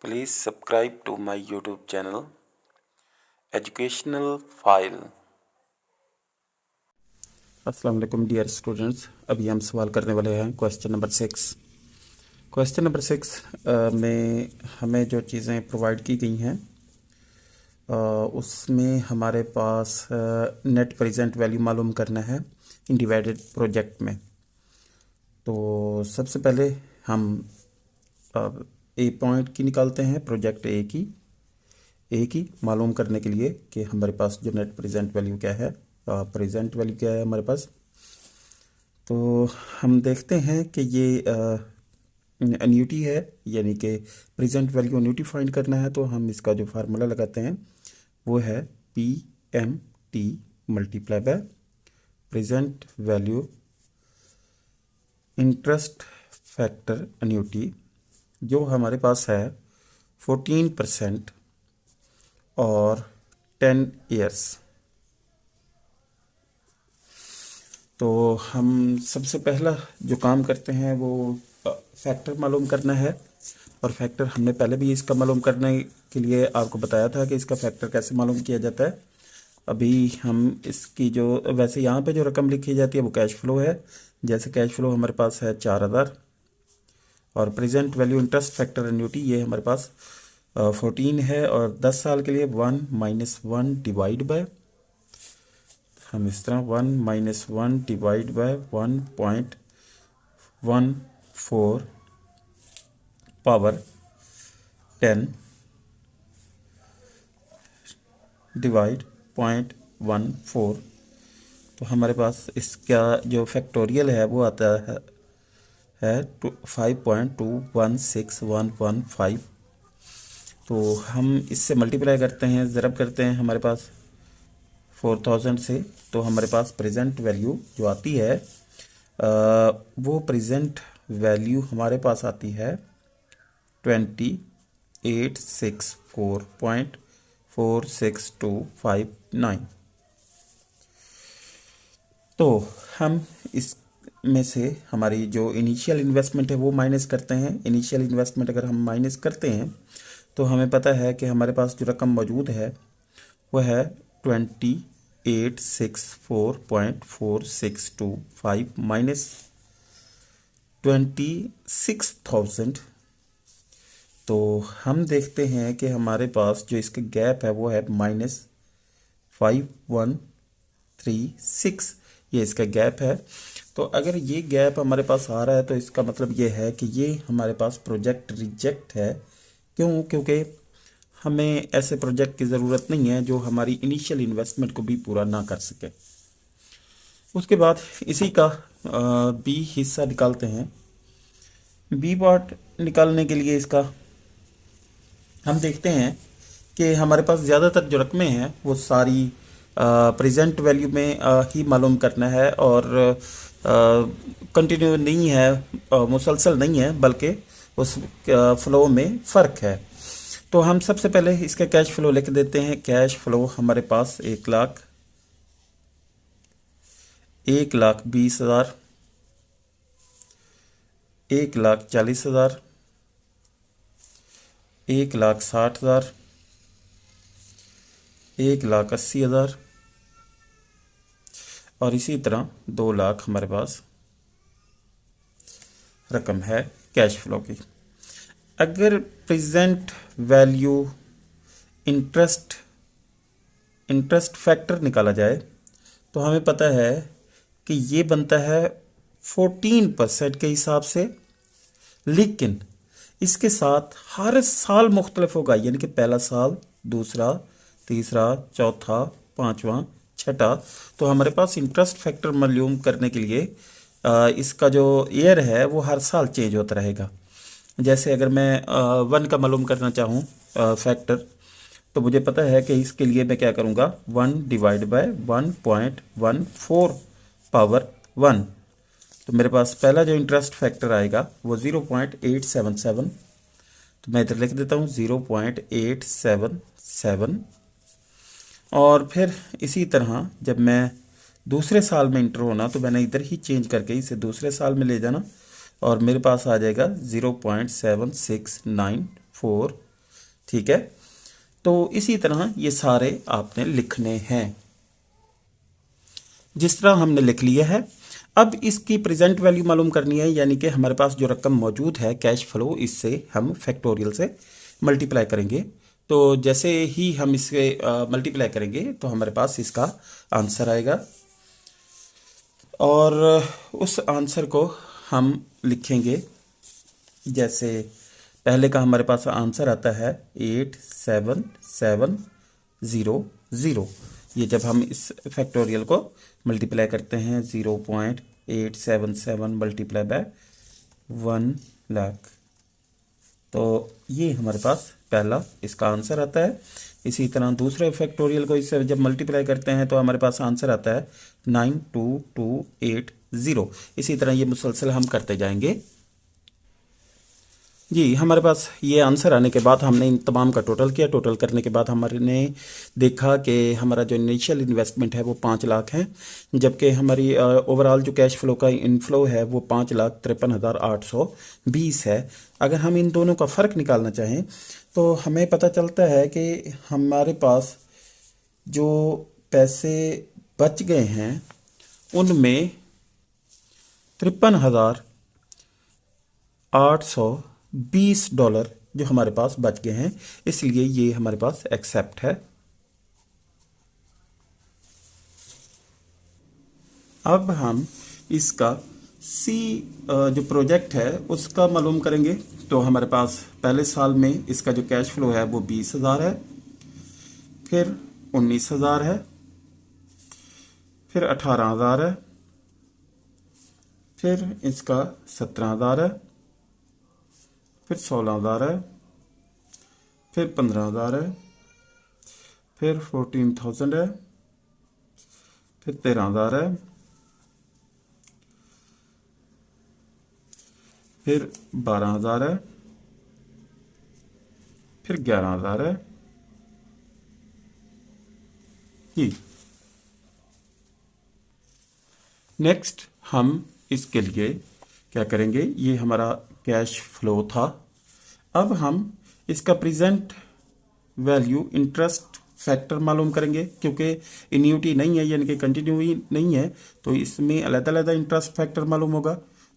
Please subscribe to my YouTube channel Educational File। अस्सलाम वालेकुम dear students. अभी हम सवाल करने वाले हैं क्वेश्चन नंबर 6। क्वेश्चन नंबर 6 में हमें जो चीज़ें प्रोवाइड की गई हैं उसमें हमारे पास नेट प्रेजेंट वैल्यू मालूम करना है इन डिवाइडेड प्रोजेक्ट में। तो सबसे पहले हम ए पॉइंट की निकालते हैं, प्रोजेक्ट ए की मालूम करने के लिए कि हमारे पास जो नेट प्रेजेंट वैल्यू क्या है, प्रेजेंट वैल्यू क्या है हमारे पास। तो हम देखते हैं कि ये एन्यूटी है, यानी कि प्रेजेंट वैल्यू एन्यूटी फाइंड करना है। तो हम इसका जो फार्मूला लगाते हैं वो है PMT multiply by present value interest factor annuity, जो हमारे पास है 14% और 10 ईयर्स। तो हम सबसे पहला जो काम करते हैं वो फैक्टर मालूम करना है, और फैक्टर हमने पहले भी इसका मालूम करने के लिए आपको बताया था कि इसका फैक्टर कैसे मालूम किया जाता है। अभी हम इसकी जो वैसे यहाँ पे जो रकम लिखी जाती है वो कैश फ्लो है। जैसे कैश फ्लो हमारे पास है 4000 और present value interest factor annuity ये हमारे पास 14 है, और 10 साल के लिए 1 - 1 डिवाइड बाय, हम इस तरह 1 - 1 डिवाइड बाय 1.14 पावर 10 डिवाइड 0.14। तो हमारे पास इसका जो फैक्टोरियल है वो आता है 5.216115। तो हम इससे मल्टीप्लाई करते हैं, ज़रब करते हैं हमारे पास 4000 से। तो हमारे पास प्रेजेंट वैल्यू जो आती है वो प्रेजेंट वैल्यू हमारे पास आती है 2864.46259। तो हम इस में से हमारी जो इनिशियल इन्वेस्टमेंट है वो माइनस करते हैं। इनिशियल इन्वेस्टमेंट अगर हम माइनस करते हैं तो हमें पता है कि हमारे पास जो रकम मौजूद है वो है 2864.462 माइनस 26,000। तो हम देखते हैं कि हमारे पास जो इसका गैप है वो है -5136, ये इसका गैप है। तो अगर ये गैप हमारे पास आ रहा है तो इसका मतलब ये है कि ये हमारे पास प्रोजेक्ट रिजेक्ट है। क्यों? क्योंकि हमें ऐसे प्रोजेक्ट की ज़रूरत नहीं है जो हमारी इनिशियल इन्वेस्टमेंट को भी पूरा ना कर सके। उसके बाद इसी का बी हिस्सा निकालते हैं। बी पार्ट निकालने के लिए इसका हम देखते हैं कि हमारे पास ज़्यादातर जो रकमें हैं वो सारी प्रेजेंट वैल्यू में ही मालूम करना है, और कंटिन्यू नहीं है, मुसलसल नहीं है, बल्कि उस फ्लो में फ़र्क है। तो हम सबसे पहले इसका कैश फ्लो लिख देते हैं। कैश फ्लो हमारे पास 1,20,000, 1,40,000, 1,60,000, 1,80,000 और इसी तरह 2 लाख हमारे पास रकम है कैश फ्लो की। अगर प्रेजेंट वैल्यू इंटरेस्ट फैक्टर निकाला जाए तो हमें पता है कि ये बनता है 14% के हिसाब से, लेकिन इसके साथ हर साल मुख्तलिफ होगा, यानी कि पहला साल, दूसरा, तीसरा, चौथा, पाँचवा, छठा। तो हमारे पास इंटरेस्ट फैक्टर मालूम करने के लिए इसका जो ईयर है वो हर साल चेंज होता रहेगा। जैसे अगर मैं 1 का मालूम करना चाहूँ फैक्टर, तो मुझे पता है कि इसके लिए मैं क्या करूँगा, 1 डिवाइड बाय 1.14 पावर 1। तो मेरे पास पहला जो इंटरेस्ट फैक्टर आएगा वो 0.877। तो मैं इधर लिख देता हूँ 0.877। और फिर इसी तरह जब मैं दूसरे साल में इंटर होना तो मैंने इधर ही चेंज करके इसे दूसरे साल में ले जाना, और मेरे पास आ जाएगा 0.7694 ठीक है, तो इसी तरह ये सारे आपने लिखने हैं जिस तरह हमने लिख लिया है। अब इसकी प्रेजेंट वैल्यू मालूम करनी है, यानी कि हमारे पास जो रकम मौजूद है कैश फ्लो, इससे हम फैक्टोरियल से मल्टीप्लाई करेंगे। तो जैसे ही हम इससे मल्टीप्लाई करेंगे तो हमारे पास इसका आंसर आएगा, और उस आंसर को हम लिखेंगे जैसे पहले का हमारे पास आंसर आता है 87700। ये जब हम इस फैक्टोरियल को मल्टीप्लाई करते हैं 0.877 मल्टीप्लाई बाय 1,00,000, तो ये हमारे पास पहला इसका आंसर आता है। इसी तरह दूसरे फैक्टोरियल को इससे जब मल्टीप्लाई करते हैं तो हमारे पास आंसर आता है 92280। इसी तरह ये मुसलसल हम करते जाएंगे। जी, हमारे पास ये आंसर आने के बाद हमने इन तमाम का टोटल किया। टोटल करने के बाद हमने देखा कि हमारा जो इनिशियल इन्वेस्टमेंट है वो 5 लाख है, जबकि हमारी ओवरऑल जो कैश फ्लो का इनफ्लो है वो 5,53,820 है। अगर हम इन दोनों का फ़र्क निकालना चाहें तो हमें पता चलता है कि हमारे पास जो पैसे बच गए हैं उनमें 53,820 डॉलर जो हमारे पास बच गए हैं, इसलिए ये हमारे पास एक्सेप्ट है। अब हम इसका सी जो प्रोजेक्ट है उसका मालूम करेंगे। तो हमारे पास पहले साल में इसका जो कैश फ्लो है वो 20,000 है, फिर 19,000 है, फिर 18,000 है, फिर इसका 17,000 है, फिर 16,000 है, फिर 15,000 है, फिर 14,000 है, फिर 13,000 है, फिर 12,000 है, फिर 11,000 है। जी, नेक्स्ट हम इसके लिए क्या करेंगे, ये हमारा कैश फ्लो था। अब हम इसका प्रेजेंट वैल्यू इंटरेस्ट फैक्टर मालूम करेंगे, क्योंकि इन्यूटी नहीं है यानी कि कंटिन्यू नहीं है, तो इसमें अलग-अलग इंटरेस्ट फैक्टर मालूम होगा।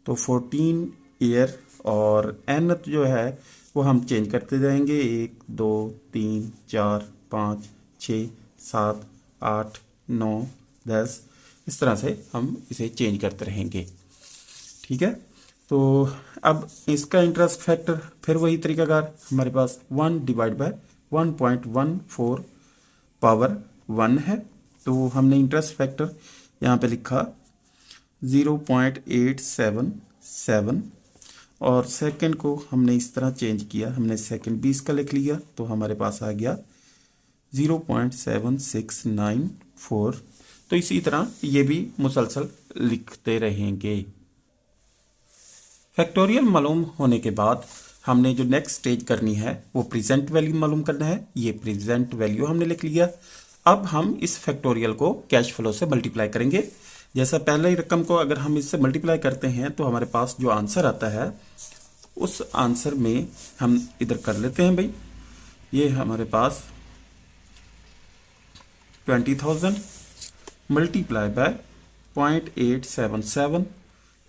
तो 14 ईयर और एन जो है वो हम चेंज करते जाएंगे, 1 2 3 4 5 6 7 8 9 10, इस तरह से हम इसे चेंज करते रहेंगे। ठीक है, तो अब इसका इंटरेस्ट फैक्टर फिर वही तरीकाकार हमारे पास 1 डिवाइड बाय 1.14 पावर 1 है। तो हमने इंटरेस्ट फैक्टर यहाँ पे लिखा 0.877, और सेकंड को हमने इस तरह चेंज किया, हमने सेकंड 20 का लिख लिया, तो हमारे पास आ गया 0.7694। तो इसी तरह ये भी मुसलसल लिखते रहेंगे। फैक्टोरियल मालूम होने के बाद हमने जो नेक्स्ट स्टेज करनी है वो प्रेजेंट वैल्यू मालूम करना है। ये प्रेजेंट वैल्यू हमने लिख लिया। अब हम इस फैक्टोरियल को कैश फ्लो से मल्टीप्लाई करेंगे। जैसा पहले ही रकम को अगर हम इससे मल्टीप्लाई करते हैं तो हमारे पास जो आंसर आता है उस आंसर में हम इधर कर लेते हैं भाई, ये हमारे पास 20,000 मल्टीप्लाई बाय 0.877,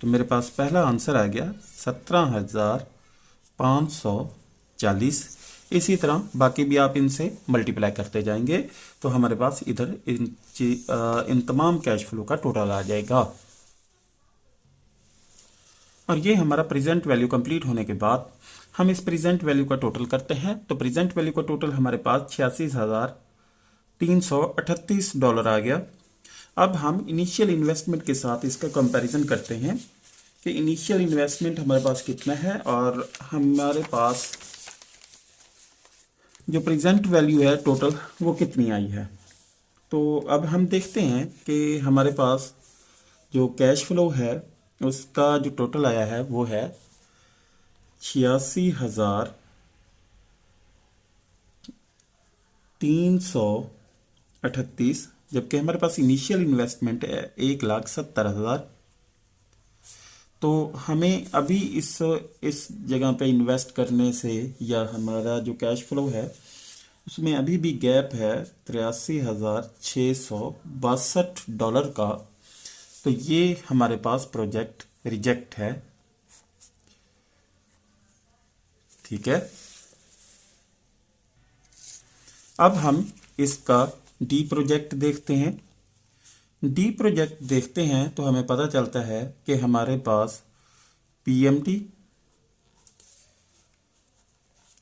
तो मेरे पास पहला आंसर आ गया 17,540। इसी तरह बाकी भी आप इनसे मल्टीप्लाई करते जाएंगे तो हमारे पास इधर इन तमाम कैश फ्लो का टोटल आ जाएगा। और ये हमारा प्रेजेंट वैल्यू कंप्लीट होने के बाद हम इस प्रेजेंट वैल्यू का टोटल करते हैं। तो प्रेजेंट वैल्यू का टोटल हमारे पास 86,338 डॉलर आ गया। अब हम इनिशियल इन्वेस्टमेंट के साथ इसका कंपैरिजन करते हैं कि इनिशियल इन्वेस्टमेंट हमारे पास कितना है और हमारे पास जो प्रेजेंट वैल्यू है टोटल वो कितनी आई है। तो अब हम देखते हैं कि हमारे पास जो कैश फ्लो है उसका जो टोटल आया है वो है 86,338, जबकि हमारे पास इनिशियल इन्वेस्टमेंट है 1,70,000। तो हमें अभी इस जगह पे इन्वेस्ट करने से या हमारा जो कैश फ्लो है उसमें अभी भी गैप है $83,662 का। तो ये हमारे पास प्रोजेक्ट रिजेक्ट है। ठीक है, अब हम इसका डी प्रोजेक्ट देखते हैं। डी प्रोजेक्ट देखते हैं तो हमें पता चलता है कि हमारे पास पीएमटी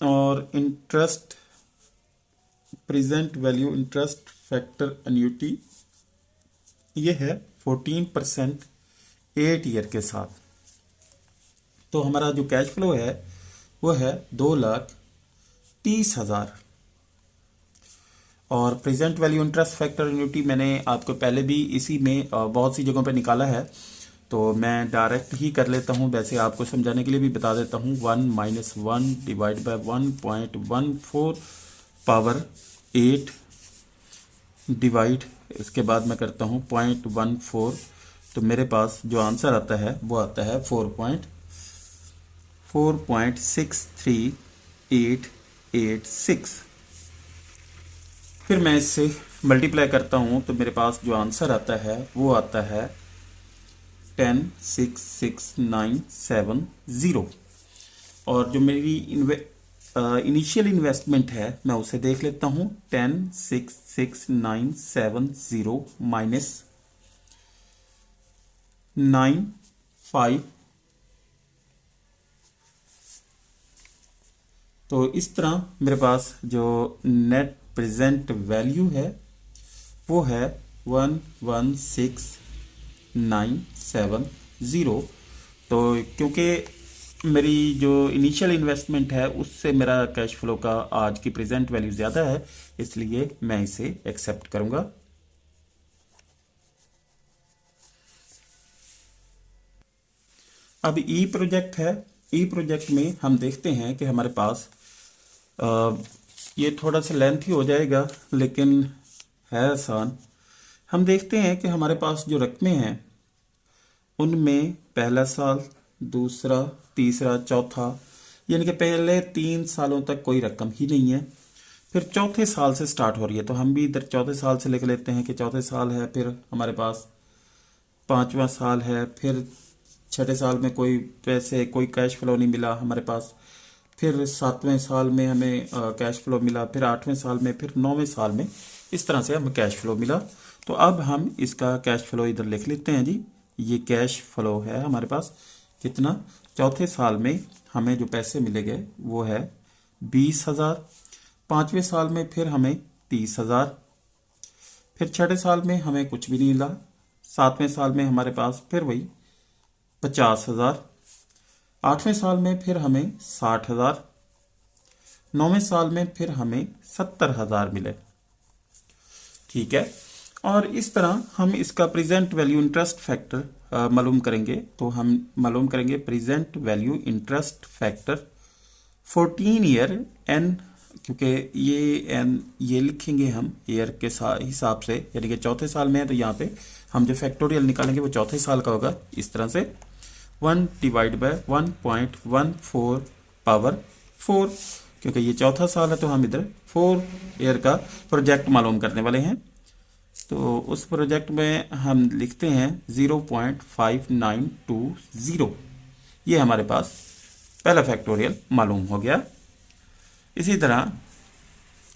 और interest present value interest factor annuity ये है 14% 8 ईयर के साथ। तो हमारा जो कैश फ्लो है वो है 2,30,000 और present value interest factor annuity मैंने आपको पहले भी इसी में बहुत सी जगहों पे निकाला है, तो मैं डायरेक्ट ही कर लेता हूँ। वैसे आपको समझाने के लिए भी बता देता हूँ। 1 - 1 डिवाइड बाय 1.14 पावर 8 डिवाइड, इसके बाद मैं करता हूँ 0.14, तो मेरे पास जो आंसर आता है वो आता है 4.63886। फिर मैं इससे मल्टीप्लाई करता हूँ तो मेरे पास जो आंसर आता है वो आता है 10,66,970। और जो मेरी इनिशियल इन्वेस्टमेंट है मैं उसे देख लेता हूँ। 10,66,970 माइनस 9,5, तो इस तरह मेरे पास जो नेट प्रेजेंट वैल्यू है वो है 11,6,970। तो क्योंकि मेरी जो इनिशियल इन्वेस्टमेंट है उससे मेरा कैश फ्लो का आज की प्रेजेंट वैल्यू ज़्यादा है, इसलिए मैं इसे एक्सेप्ट करूंगा। अब ई प्रोजेक्ट है। ई प्रोजेक्ट में हम देखते हैं कि हमारे पास ये थोड़ा सा लेंथी हो जाएगा लेकिन है आसान। हम देखते हैं कि हमारे पास जो रकमें हैं उनमें पहला साल, दूसरा, तीसरा, चौथा, यानी कि पहले 3 सालों तक कोई रकम ही नहीं है। फिर चौथे साल से स्टार्ट हो रही है, तो हम भी इधर चौथे साल से लेकर लेते हैं कि चौथे साल है, फिर हमारे पास 5वां साल है, फिर छठे साल में कोई पैसे कोई कैश फ्लो नहीं मिला हमारे पास, फिर 7वें साल में हमें कैश फ्लो मिला, फिर 8वें साल में, फिर 9वें साल में, इस तरह से हमें कैश फ्लो मिला। तो अब हम इसका कैश फ्लो इधर लिख लेते हैं जी। ये कैश फ्लो है हमारे पास कितना, चौथे साल में हमें जो पैसे मिलेंगे वो है 20,000, 5वें साल में फिर हमें 30,000, फिर छठे साल में हमें कुछ भी नहीं मिला, 7वें साल में हमारे पास फिर वही 50,000, 8वें साल में फिर हमें 60,000, 9वें साल में फिर हमें 70,000 मिले। ठीक है, और इस तरह हम इसका प्रेजेंट वैल्यू इंटरेस्ट फैक्टर मालूम करेंगे। तो हम मालूम करेंगे present value interest factor 14 year N, क्योंकि ये एन ये लिखेंगे हम ईयर के हिसाब से, यानी कि चौथे साल में है तो यहाँ पे हम जो फैक्टोरियल निकालेंगे वो चौथे साल का होगा। इस तरह से 1 डिवाइड बाय 1.14 पावर 4, क्योंकि ये चौथा साल है तो हम इधर 4 ईयर का प्रोजेक्ट मालूम करने वाले हैं। तो उस प्रोजेक्ट में हम लिखते हैं 0.5920। ये हमारे पास पहला फैक्टोरियल मालूम हो गया। इसी तरह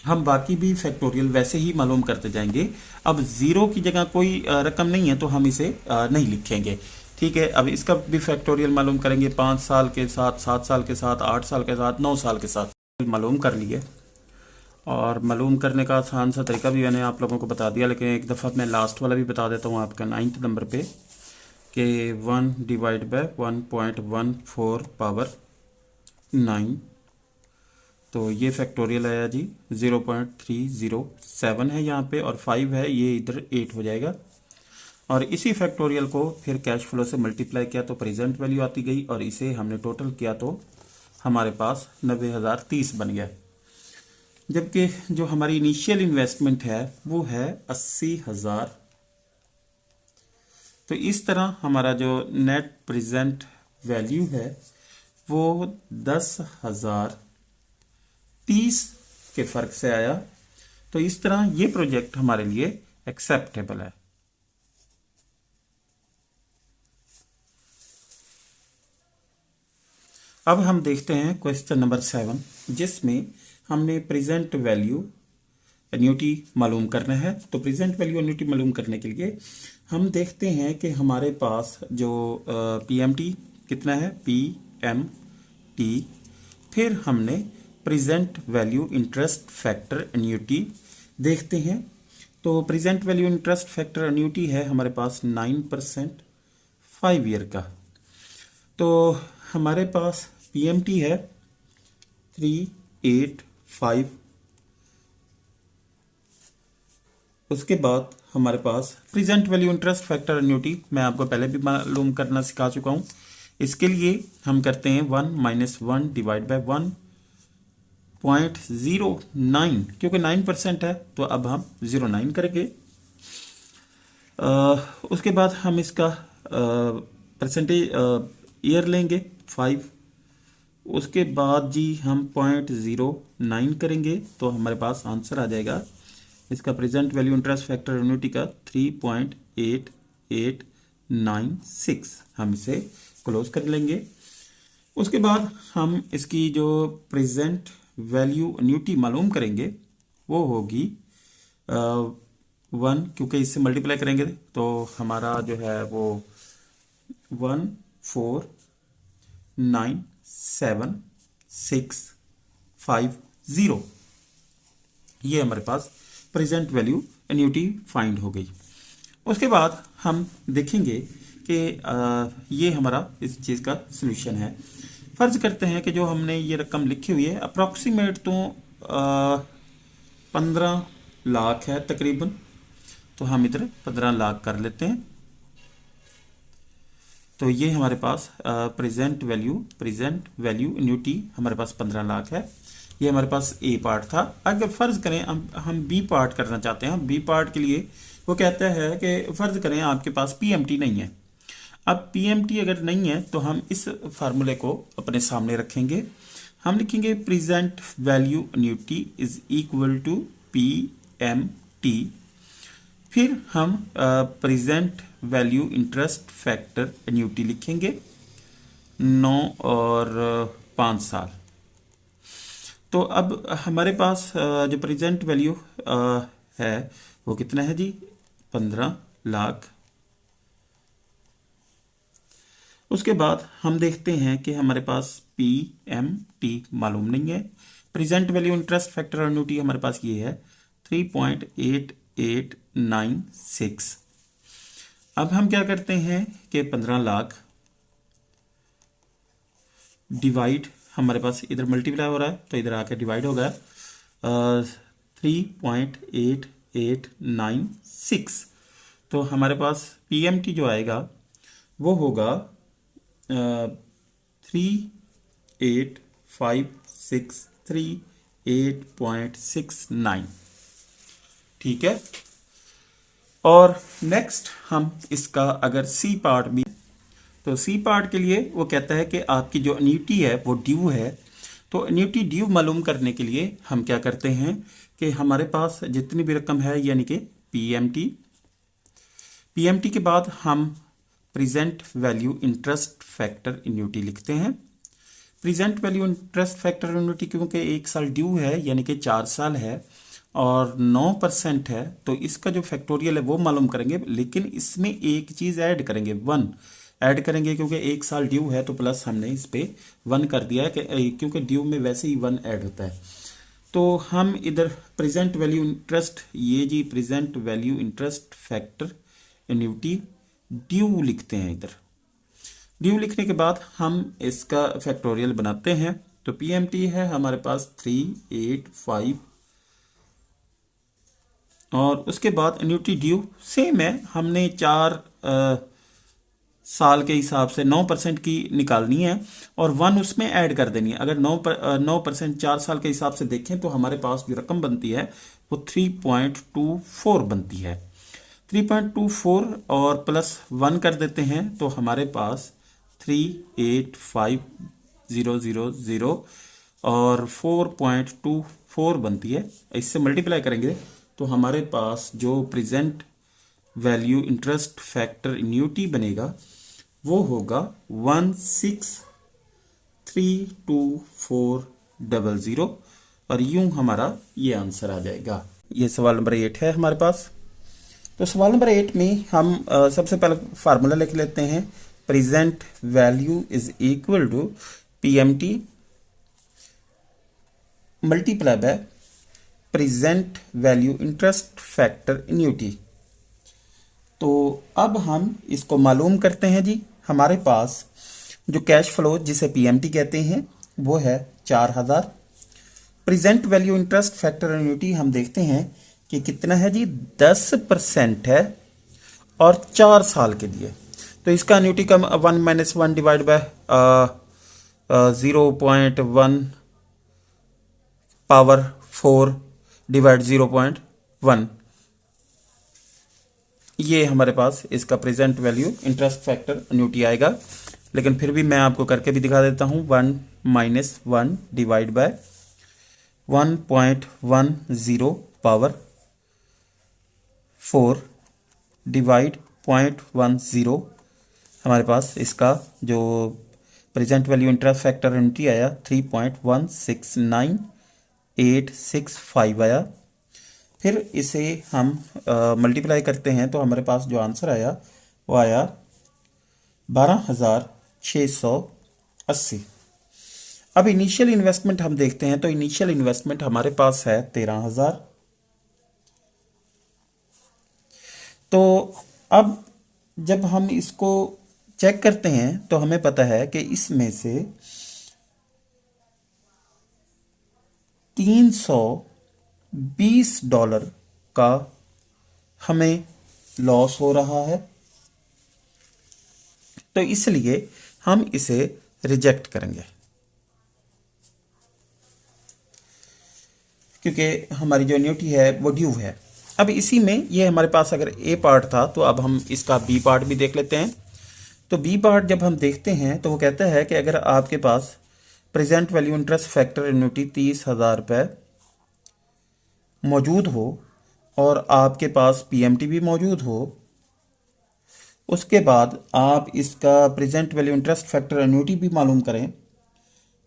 हम बाकी भी फैक्टोरियल वैसे ही मालूम करते जाएंगे। अब जीरो की जगह कोई रकम नहीं है तो हम इसे नहीं लिखेंगे। ठीक है, अब इसका भी फैक्टोरियल मालूम करेंगे 5 साल के साथ, 7 साल के साथ, 8 साल के साथ, 9 साल के साथ मालूम कर लिए। और मालूम करने का आसान सा तरीका भी मैंने आप लोगों को बता दिया, लेकिन एक दफ़ा मैं लास्ट वाला भी बता देता हूँ आपका 9th नंबर पे कि 1 डिवाइड बाय 1.14 पावर 9, तो ये फैक्टोरियल आया जी 0.307 है यहाँ पे, और 5 है, ये इधर 8 हो जाएगा। और इसी फैक्टोरियल को फिर कैश फ्लो से मल्टीप्लाई किया तो प्रेजेंट वैल्यू आती गई, और इसे हमने टोटल किया तो हमारे पास 90,030 बन गया। जबकि जो हमारी इनिशियल इन्वेस्टमेंट है वो है 80,000 तो इस तरह हमारा जो नेट प्रेजेंट वैल्यू है वो 10,030 के फ़र्क से आया। तो इस तरह ये प्रोजेक्ट हमारे लिए एक्सेप्टेबल है। अब हम देखते हैं क्वेश्चन नंबर 7, जिसमें हमने प्रेजेंट वैल्यू एन्युटी मालूम करना है। तो प्रेजेंट वैल्यू एन्युटी मालूम करने के लिए हम देखते हैं कि हमारे पास जो पीएमटी कितना है, पीएमटी, फिर हमने present value interest factor annuity देखते हैं। तो present value interest factor annuity है हमारे पास 9% 5 ईयर का। तो हमारे पास पीएमटी है 385। उसके बाद हमारे पास present value interest factor annuity मैं आपको पहले भी मालूम करना सिखा चुका हूँ। इसके लिए हम करते हैं 1 - 1 डिवाइड बाय 1.09, क्योंकि 9% है तो अब हम 0.9 करेंगे। उसके बाद हम इसका परसेंटेज ईयर लेंगे 5। उसके बाद जी हम 0.09 करेंगे तो हमारे पास आंसर आ जाएगा इसका present value interest factor annuity का 3.8896। हम इसे क्लोज कर लेंगे। उसके बाद हम इसकी जो प्रेजेंट वैल्यू एन्युटी मालूम करेंगे वो होगी 1, क्योंकि इससे मल्टीप्लाई करेंगे तो हमारा जो है वो 1497650, ये हमारे पास प्रेजेंट वैल्यू एन्युटी फाइंड हो गई। उसके बाद हम देखेंगे कि ये हमारा इस चीज़ का सलूशन है। फर्ज करते हैं कि जो हमने ये रकम लिखी हुई है अप्रॉक्सीमेट तो 15 लाख है तकरीबन, तो हम इधर 15 लाख कर लेते हैं। तो ये हमारे पास प्रेजेंट वैल्यू एन्युटी हमारे पास 15 लाख है। ये हमारे पास ए पार्ट था। अगर फ़र्ज़ करें हम बी पार्ट करना चाहते हैं, बी पार्ट के लिए वो कहता है कि फ़र्ज़ करें आपके पास पीएमटी नहीं है। अब पीएमटी अगर नहीं है तो हम इस फार्मूले को अपने सामने रखेंगे। हम लिखेंगे present value annuity is equal to PMT, फिर हम present value interest factor annuity लिखेंगे 9 और 5 साल। तो अब हमारे पास जो प्रेजेंट वैल्यू है वो कितना है जी, 15 लाख। उसके बाद हम देखते हैं कि हमारे पास पीएमटी मालूम नहीं है। Present value interest factor annuity हमारे पास ये है 3.8896। अब हम क्या करते हैं कि 15 लाख डिवाइड, हमारे पास इधर मल्टीप्लाई हो रहा है तो इधर आके डिवाइड हो गया 3.8896। तो हमारे पास पीएमटी जो आएगा वो होगा 38563.869। ठीक है। और नेक्स्ट हम इसका अगर सी पार्ट भी, तो सी पार्ट के लिए वो कहता है कि आपकी जो एन्युटी है वो ड्यू है। तो एन्युटी ड्यू मालूम करने के लिए हम क्या करते हैं कि हमारे पास जितनी भी रकम है यानी कि पीएमटी के बाद हम present value interest factor annuity लिखते हैं। Present value interest factor annuity क्योंकि 1 साल ड्यू है यानी कि 4 साल है और 9% है, तो इसका जो फैक्टोरियल है वो मालूम करेंगे, लेकिन इसमें एक चीज़ ऐड करेंगे, 1 ऐड करेंगे, क्योंकि 1 साल ड्यू है तो प्लस हमने इस पे 1 कर दिया है कि क्योंकि ड्यू में वैसे ही 1 ऐड होता है। तो हम इधर प्रेजेंट वैल्यू इंटरेस्ट, ये जी present value interest factor annuity due लिखते हैं। इधर ड्यू लिखने के बाद हम इसका फैक्टोरियल बनाते हैं। तो पीएमटी है हमारे पास 385 और उसके बाद एन्युटी ड्यू सेम है, हमने 4 साल के हिसाब से 9% की निकालनी है और 1 उसमें ऐड कर देनी है। अगर 9% 4 साल के हिसाब से देखें तो हमारे पास जो रकम बनती है वो 3.24 बनती है। 3.24 और प्लस 1 कर देते हैं तो हमारे पास 385,000 और 4.24 बनती है। इससे मल्टीप्लाई करेंगे तो हमारे पास जो present value interest factor annuity बनेगा वो होगा 1632,400 और यूं हमारा ये आंसर आ जाएगा। ये सवाल नंबर 8 है हमारे पास। तो सवाल नंबर 8 में हम सबसे पहले फार्मूला लिख लेते हैं। Present value is equal to PMT multiply by present value interest factor annuity. तो अब हम इसको मालूम करते हैं जी। हमारे पास जो कैश फ्लो जिसे पीएमटी कहते हैं वो है 4000। Present value interest factor annuity हम देखते हैं कि कितना है जी, 10% है और 4 साल के लिए। तो इसका एन्युटी का 1 - 1 डिवाइड बाय 0.1 पावर 4 डिवाइड 0.1, ये हमारे पास इसका present value interest factor annuity आएगा। लेकिन फिर भी मैं आपको करके भी दिखा देता हूँ। 1 - 1 डिवाइड बाय 1.10 पावर 4 डिवाइड 0.10, हमारे पास इसका जो present value interest factor annuity आया 3.169865 आया। फिर इसे हम मल्टीप्लाई करते हैं तो हमारे पास जो आंसर आया वो आया 12,680। अब इनिशियल इन्वेस्टमेंट हम देखते हैं तो इनिशियल इन्वेस्टमेंट हमारे पास है 13,000। तो अब जब हम इसको चेक करते हैं तो हमें पता है कि इसमें से $320 का हमें लॉस हो रहा है, तो इसलिए हम इसे रिजेक्ट करेंगे क्योंकि हमारी जो एन्युटी है वो ड्यू है। अब इसी में ये हमारे पास अगर ए पार्ट था तो अब हम इसका बी पार्ट भी देख लेते हैं। तो बी पार्ट जब हम देखते हैं तो वो कहता है कि अगर आपके पास present value interest factor annuity 30,000 रुपये मौजूद हो और आपके पास पीएमटी भी मौजूद हो, उसके बाद आप इसका present value interest factor annuity भी मालूम करें,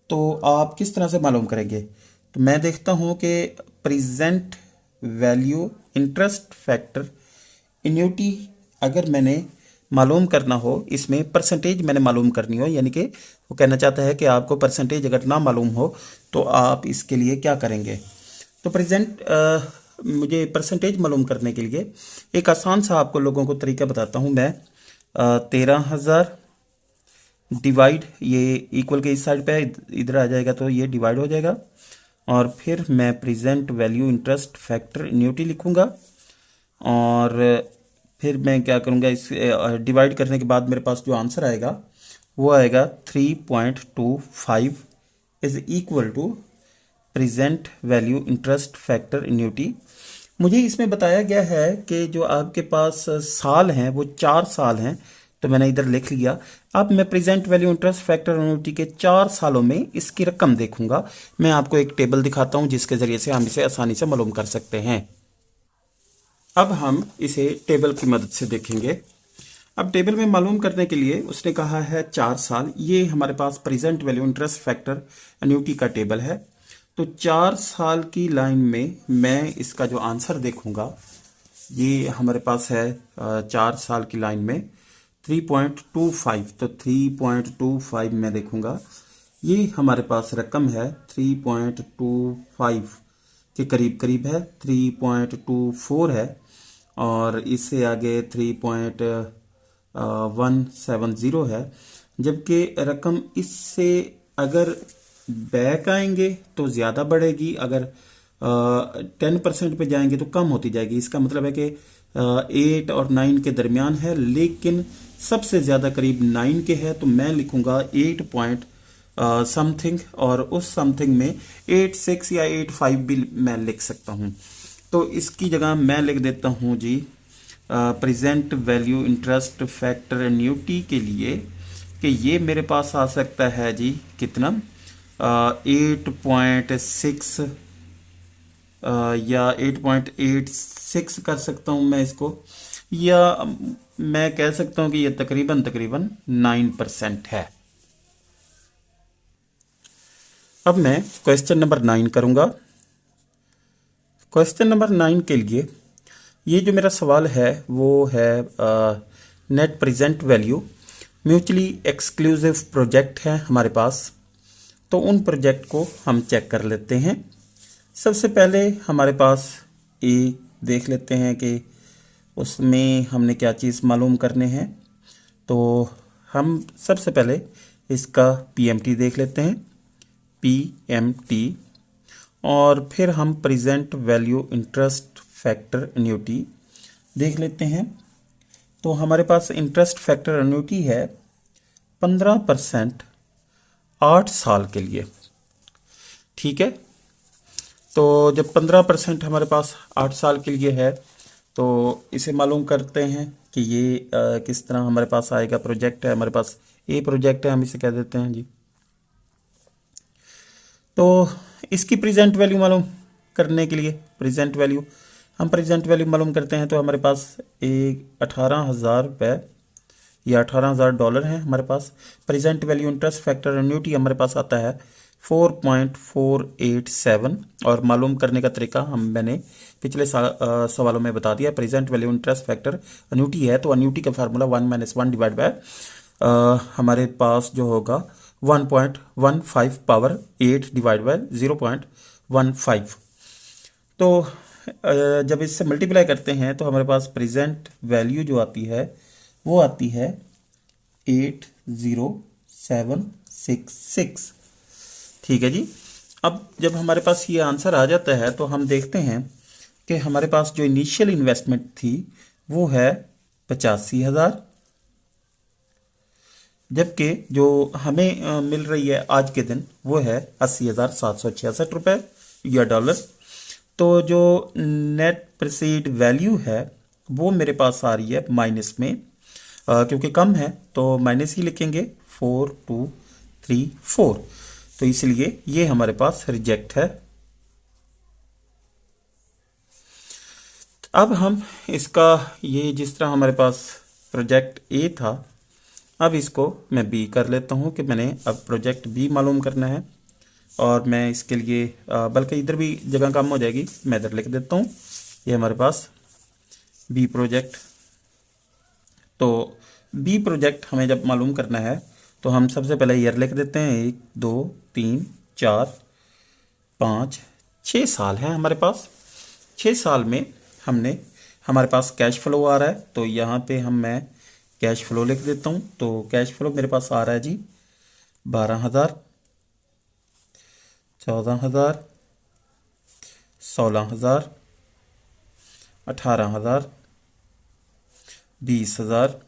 तो आप किस तरह से मालूम करेंगे? तो मैं देखता हूं कि present value interest factor annuity अगर मैंने मालूम करना हो, इसमें परसेंटेज मैंने मालूम करनी हो, यानी कि वो कहना चाहता है कि आपको परसेंटेज अगर ना मालूम हो तो आप इसके लिए क्या करेंगे। तो मुझे परसेंटेज मालूम करने के लिए एक आसान सा आपको लोगों को तरीका बताता हूँ मैं। 13,000 डिवाइड, ये इक्वल के इस साइड पे इधर आ जाएगा तो ये डिवाइड हो जाएगा, और फिर मैं present value interest factor annuity लिखूंगा और फिर मैं क्या करूंगा, इस डिवाइड करने के बाद मेरे पास जो आंसर आएगा वो आएगा 3.25 is equal to present value interest factor annuity. मुझे इसमें बताया गया है कि जो आपके पास साल हैं वो 4 साल हैं, तो मैंने इधर लिख लिया। अब मैं present value interest factor annuity के 4 सालों में इसकी रकम देखूंगा। मैं आपको एक टेबल दिखाता हूं जिसके जरिए से हम इसे आसानी से मालूम कर सकते हैं। अब हम इसे टेबल की मदद से देखेंगे। अब टेबल में मालूम करने के लिए उसने कहा है 4 साल, ये हमारे पास present value interest factor annuity का टेबल है। तो 4 साल की लाइन में मैं इसका जो आंसर देखूंगा, ये हमारे पास है 4 साल की लाइन में 3.25, तो 3.25 मैं देखूंगा। ये हमारे पास रकम है 3.25 के करीब करीब है, 3.24 है, और इससे आगे 3.170 है। जबकि रकम इससे अगर बैक आएंगे तो ज़्यादा बढ़ेगी, अगर 10% पे जाएंगे तो कम होती जाएगी। इसका मतलब है कि 8 और 9 के दरमियान है, लेकिन सबसे ज़्यादा करीब 9 के है, तो मैं लिखूंगा 8 पॉइंट समथिंग, और उस समथिंग में 86 या 85 भी मैं लिख सकता हूँ। तो इसकी जगह मैं लिख देता हूँ जी present value interest factor annuity के लिए कि ये मेरे पास आ सकता है जी कितना 8.6 या 8.86 कर सकता हूँ मैं इसको, या मैं कह सकता हूँ कि ये तकरीबन तकरीबन 9% है। अब मैं क्वेश्चन नंबर 9 करूँगा। क्वेश्चन नंबर 9 के लिए ये जो मेरा सवाल है वो है net present value mutually exclusive project है हमारे पास, तो उन प्रोजेक्ट को हम चेक कर लेते हैं। सबसे पहले हमारे पास ए देख लेते हैं कि उसमें हमने क्या चीज़ मालूम करने हैं। तो हम सबसे पहले इसका पीएमटी देख लेते हैं, पीएमटी, और फिर हम present value interest factor annuity देख लेते हैं। तो हमारे पास इंटरेस्ट फैक्टर एन्यूटी है 15% 8 साल के लिए। ठीक है, तो जब 15% हमारे पास 8 साल के लिए है तो इसे मालूम करते हैं कि ये किस तरह हमारे पास आएगा। प्रोजेक्ट है हमारे पास, ए प्रोजेक्ट है, हम इसे कह देते हैं जी। तो इसकी प्रेजेंट वैल्यू मालूम करने के लिए प्रेजेंट वैल्यू मालूम करते हैं। तो हमारे पास एक 18,000 रुपये या $18,000 है हमारे पास। Present value interest factor annuity हमारे पास आता है 4.487, और मालूम करने का तरीका मैंने पिछले सवालों में बता दिया। Present value interest factor annuity है तो एन्यूटी का फार्मूला 1 - 1 डिवाइड बाय हमारे पास जो होगा 1.15 पावर 8 डिवाइड बाय 0.15। तो जब इससे मल्टीप्लाई करते हैं तो हमारे पास प्रेजेंट वैल्यू जो आती है वो आती है 80766। ठीक है जी। अब जब हमारे पास ये आंसर आ जाता है तो हम देखते हैं कि हमारे पास जो इनिशियल इन्वेस्टमेंट थी वो है 85,000, जबकि जो हमें मिल रही है आज के दिन वो है 80,766 रुपये या डॉलर। तो जो नेट प्रोसीड वैल्यू है वो मेरे पास आ रही है माइनस में, क्योंकि कम है तो माइनस ही लिखेंगे 4234, तो इसलिए ये हमारे पास रिजेक्ट है। अब हम इसका ये जिस तरह हमारे पास प्रोजेक्ट ए था, अब इसको मैं बी कर लेता हूँ कि मैंने अब प्रोजेक्ट बी मालूम करना है, और मैं इसके लिए बल्कि इधर भी जगह कम हो जाएगी, मैं इधर लिख देता हूँ ये हमारे पास बी प्रोजेक्ट। तो बी प्रोजेक्ट हमें जब मालूम करना है तो हम सबसे पहले ईयर लिख देते हैं, 1 2 3 4 5 6 साल है हमारे पास। 6 साल में हमारे पास कैश फ्लो आ रहा है, तो यहाँ पे मैं कैश फ्लो लिख देता हूँ। तो कैश फ्लो मेरे पास आ रहा है जी 12,000, 14,000, 16,000, 18,000, 20,000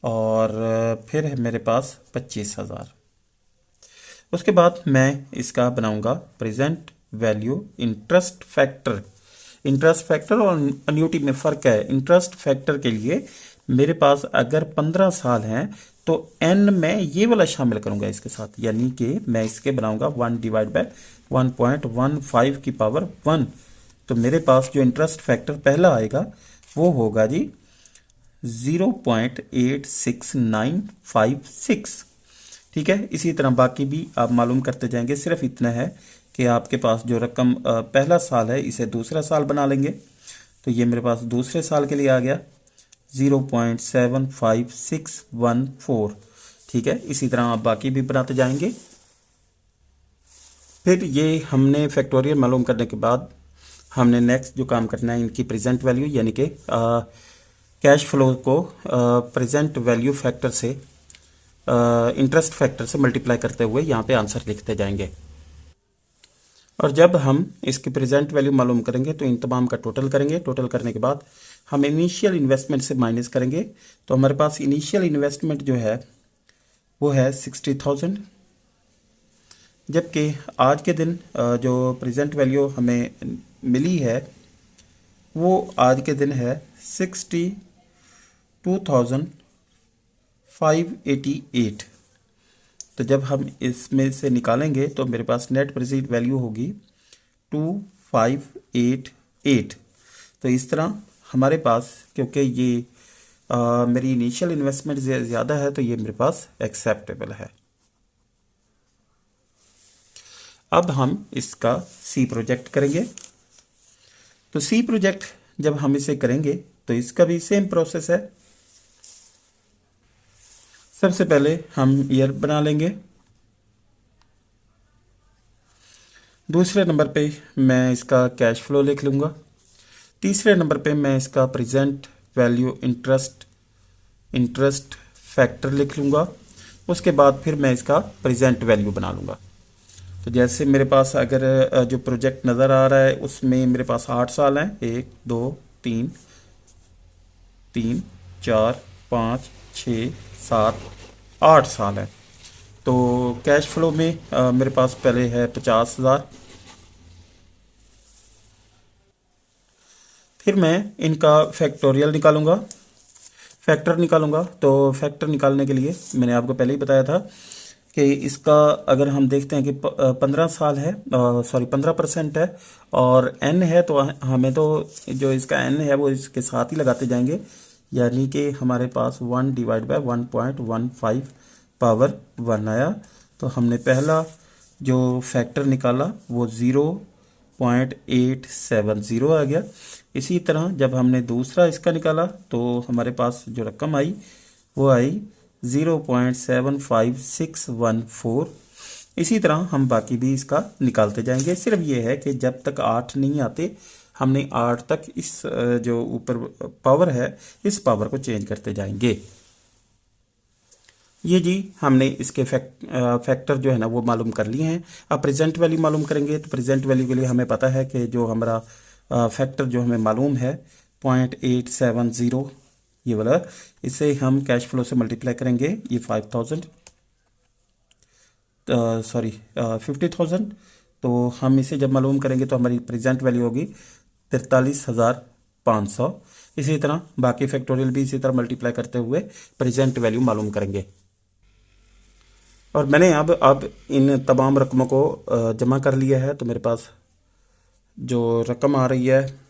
और फिर है मेरे पास 25,000। उसके बाद मैं इसका बनाऊंगा present value interest factor. Interest factor और अन्यूटी में फ़र्क है। इंटरेस्ट फैक्टर के लिए मेरे पास अगर 15 साल हैं तो एन में ये वाला शामिल करूंगा इसके साथ, यानी कि मैं इसके बनाऊंगा 1 डिवाइड बाय 1.15 की पावर 1। तो मेरे पास जो इंटरेस्ट फैक्टर पहला आएगा वो होगा जी 0.86956। ठीक है, इसी तरह बाकी भी आप मालूम करते जाएंगे। सिर्फ इतना है कि आपके पास जो रकम पहला साल है इसे दूसरा साल बना लेंगे। तो ये मेरे पास दूसरे साल के लिए आ गया 0.75614। ठीक है, इसी तरह आप बाकी भी बनाते जाएंगे। फिर ये हमने फैक्टोरियल मालूम करने के बाद हमने नेक्स्ट जो काम करना है इनकी प्रेजेंट वैल्यू यानी कि कैश फ्लो को प्रेजेंट वैल्यू फैक्टर से इंटरेस्ट फैक्टर से मल्टीप्लाई करते हुए यहाँ पे आंसर लिखते जाएंगे। और जब हम इसकी प्रेजेंट वैल्यू मालूम करेंगे तो इन तमाम का टोटल करेंगे। टोटल करने के बाद हम इनिशियल इन्वेस्टमेंट से माइनस करेंगे। तो हमारे पास इनिशियल इन्वेस्टमेंट जो है वो है 60,000, जबकि आज के दिन जो प्रेजेंट वैल्यू हमें मिली है वो आज के दिन है 62,588। तो जब हम इसमें से निकालेंगे तो मेरे पास नेट प्रेजेंट वैल्यू होगी 2588। तो इस तरह हमारे पास, क्योंकि ये मेरी इनिशियल इन्वेस्टमेंट ज़्यादा है, तो ये मेरे पास एक्सेप्टेबल है। अब हम इसका सी प्रोजेक्ट करेंगे। तो सी प्रोजेक्ट जब हम इसे करेंगे तो इसका भी सेम प्रोसेस है। सबसे पहले हम ईयर बना लेंगे। दूसरे नंबर पे मैं इसका कैश फ्लो लिख लूँगा। तीसरे नंबर पे मैं इसका प्रेजेंट वैल्यू इंटरेस्ट फैक्टर लिख लूँगा। उसके बाद फिर मैं इसका प्रेजेंट वैल्यू बना लूँगा। तो जैसे मेरे पास अगर जो प्रोजेक्ट नज़र आ रहा है उसमें मेरे पास 8 साल हैं, 1 2 3 3 4 5 6 7 8 साल हैं। तो कैश फ्लो में मेरे पास पहले है 50,000। फिर मैं इनका फैक्टोरियल निकालूंगा, फैक्टर निकालूंगा। तो फैक्टर निकालने के लिए मैंने आपको पहले ही बताया था कि इसका अगर हम देखते हैं कि 15 साल है, सॉरी 15% है और n है, तो हमें तो जो इसका n है वो इसके साथ ही लगाते जाएंगे, यानी कि हमारे पास 1 डिवाइड बाय 1.15 पावर 1 आया। तो हमने पहला जो फैक्टर निकाला वो 0.870 आ गया। इसी तरह जब हमने दूसरा इसका निकाला तो हमारे पास जो रकम आई वो आई 0.75614। इसी तरह हम बाकी भी इसका निकालते जाएंगे। सिर्फ ये है कि जब तक 8 नहीं आते हमने 8 तक इस जो ऊपर पावर है इस पावर को चेंज करते जाएंगे। ये जी हमने इसके फैक्टर जो है ना वो मालूम कर लिए हैं। अब प्रेजेंट वैल्यू मालूम करेंगे। तो प्रेजेंट वैल्यू के लिए हमें पता है कि जो हमारा फैक्टर जो हमें मालूम है 0.870 ये वाला, इसे हम कैश फ्लो से मल्टीप्लाई करेंगे। ये 5,000 सॉरी 50,000। तो हम इसे जब मालूम करेंगे तो हमारी प्रेजेंट वैल्यू होगी 43,500। इसी तरह बाकी फैक्टोरियल भी इसी तरह मल्टीप्लाई करते हुए प्रेजेंट वैल्यू मालूम करेंगे। और मैंने अब इन तमाम रकमों को जमा कर लिया है। तो मेरे पास जो रकम आ रही है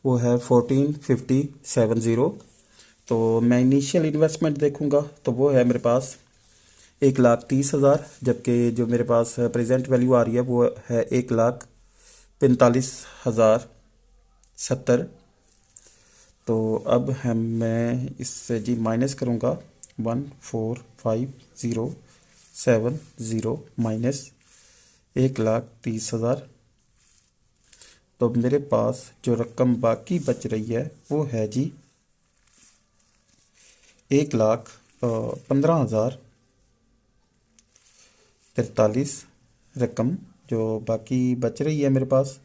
वो है 14,570। तो मैं इनिशियल इन्वेस्टमेंट देखूंगा तो वो है मेरे पास 1,30,000, जबकि जो मेरे पास प्रेजेंट वैल्यू आ रही है वो है 1,45,070। तो अब मैं इससे जी माइनस करूँगा 14,5,070 माइनस 1,30,000। तो मेरे पास जो रकम बाकी बच रही है वो है जी 1,15,043 रकम जो बाकी बच रही है मेरे पास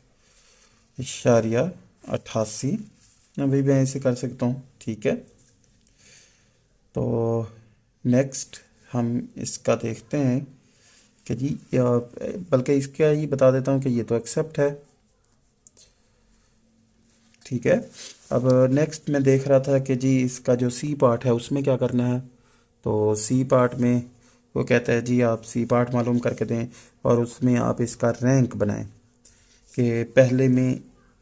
*88। अभी मैं ऐसे कर सकता हूँ, ठीक है। तो नेक्स्ट हम इसका देखते हैं कि जी, बल्कि इसका ही बता देता हूँ कि ये तो एक्सेप्ट है, ठीक है। अब नेक्स्ट मैं देख रहा था कि जी इसका जो सी पार्ट है उसमें क्या करना है। तो सी पार्ट में वो कहता है जी आप सी पार्ट मालूम करके दें और उसमें आप इसका रैंक बनाएं कि पहले में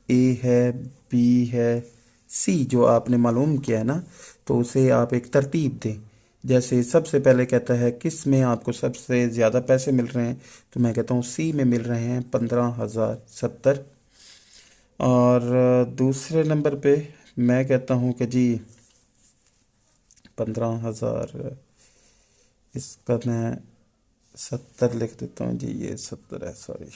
ए है, बी है, सी जो आपने मालूम किया है ना, तो उसे आप एक तरतीब दें। जैसे सबसे पहले कहता है किस में आपको सबसे ज़्यादा पैसे मिल रहे हैं, तो मैं कहता हूँ सी में मिल रहे हैं 15,070। और दूसरे नंबर पे मैं कहता हूँ कि जी 15,000, इसका मैं 70 लिख देता हूँ जी, ये 70 है, सॉरी,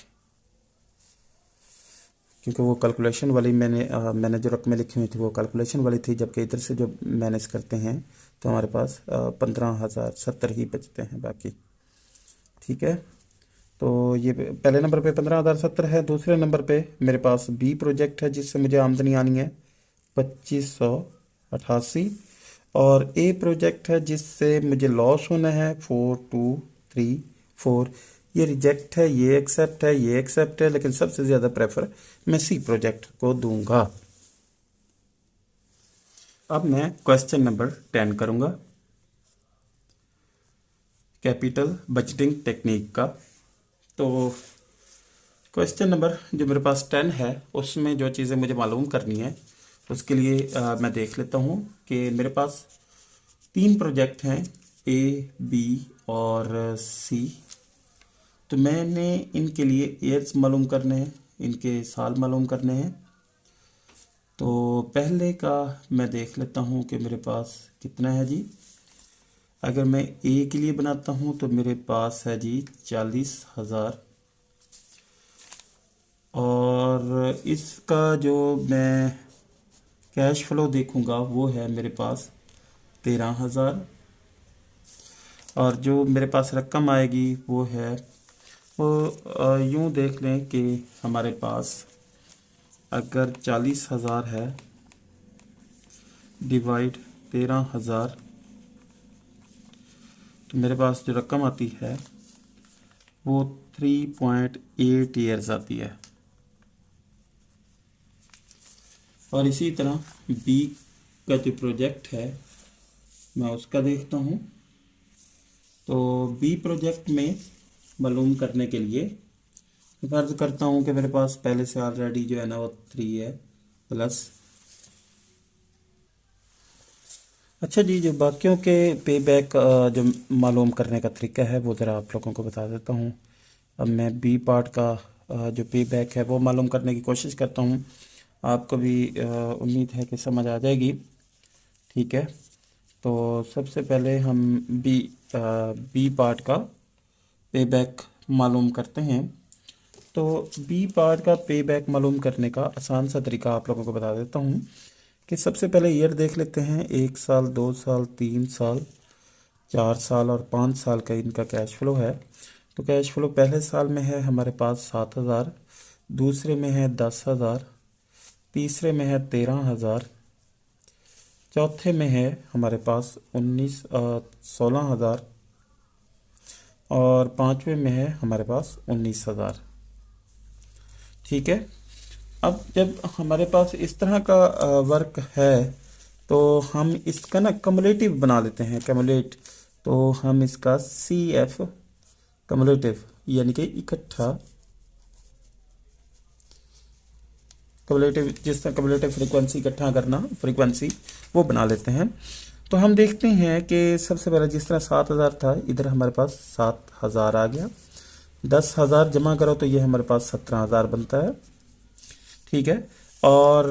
क्योंकि वो कैलकुलेशन वाली मैंने जो रकमें लिखी हुई थी वो कैलकुलेशन वाली थी, जबकि इधर से जो मैनेज करते हैं तो हमारे पास 15,070 ही बचते हैं बाकी, ठीक है। तो ये पहले नंबर पे 15,070 है। दूसरे नंबर पे मेरे पास बी प्रोजेक्ट है जिससे मुझे आमदनी आनी है 2,588। और ए प्रोजेक्ट है जिससे मुझे लॉस होना है 4,234। ये रिजेक्ट है, ये एक्सेप्ट है, ये एक्सेप्ट है, लेकिन सबसे ज़्यादा प्रेफर मैं सी प्रोजेक्ट को दूंगा। अब मैं क्वेश्चन नंबर 10 करूंगा, कैपिटल बजटिंग टेक्निक का। तो क्वेश्चन नंबर जो मेरे पास 10 है, उसमें जो चीज़ें मुझे मालूम करनी है उसके लिए मैं देख लेता हूँ कि मेरे पास 3 प्रोजेक्ट हैं, ए, बी और सी। तो मैंने इनके लिए ईयर्स मालूम करने हैं, इनके साल मालूम करने हैं। तो पहले का मैं देख लेता हूँ कि मेरे पास कितना है जी। अगर मैं ए के लिए बनाता हूँ तो मेरे पास है जी 40,000, और इसका जो मैं कैश फ्लो देखूंगा वो है मेरे पास 13,000, और जो मेरे पास रकम आएगी वो है, वो यूँ देख लें कि हमारे पास अगर 40,000 है डिवाइड 13,000, तो मेरे पास जो रकम आती है वो 3.8 ईयर्स आती है। और इसी तरह बी का जो प्रोजेक्ट है मैं उसका देखता हूँ। तो बी प्रोजेक्ट में मालूम करने के लिए फर्ज करता हूँ कि मेरे पास पहले से ऑलरेडी जो है ना वो 3 है प्लस। अच्छा जी, जो बाकियों के पे बैक जो मालूम करने का तरीका है वो ज़रा आप लोगों को बता देता हूँ। अब मैं बी पार्ट का जो पे बैक है वो मालूम करने की कोशिश करता हूँ। आपको भी उम्मीद है कि समझ आ जाएगी। ठीक है, तो सबसे पहले हम बी पार्ट का पे बैक मालूम करते हैं। तो बी पार्ट का पे बैक मालूम करने का आसान सा तरीका आप लोगों को बता देता हूँ कि सबसे पहले ईयर देख लेते हैं। 1 साल, 2 साल, 3 साल, 4 साल और 5 साल का इनका कैश फ्लो है। तो कैश फ्लो पहले साल में है हमारे पास 7,000, दूसरे में है 10,000, तीसरे में है 13,000, चौथे में है हमारे पास 16,000, और पाँचवें में है हमारे पास 19,000। ठीक है, अब जब हमारे पास इस तरह का वर्क है तो हम इसका ना कम्युलेटिव बना लेते हैं, कम्युलेट। तो हम इसका सी एफ कम्युलेटिव यानी कि इकट्ठा कम्युलेटिव, जिस तरह कम्युलेटिव फ्रीक्वेंसी इकट्ठा करना फ्रीक्वेंसी, वो बना लेते हैं। तो हम देखते हैं कि सबसे पहले जिस तरह 7,000 था, इधर हमारे पास 7,000 आ गया। 10,000 जमा करो तो ये हमारे पास 17,000 बनता है। ठीक है, और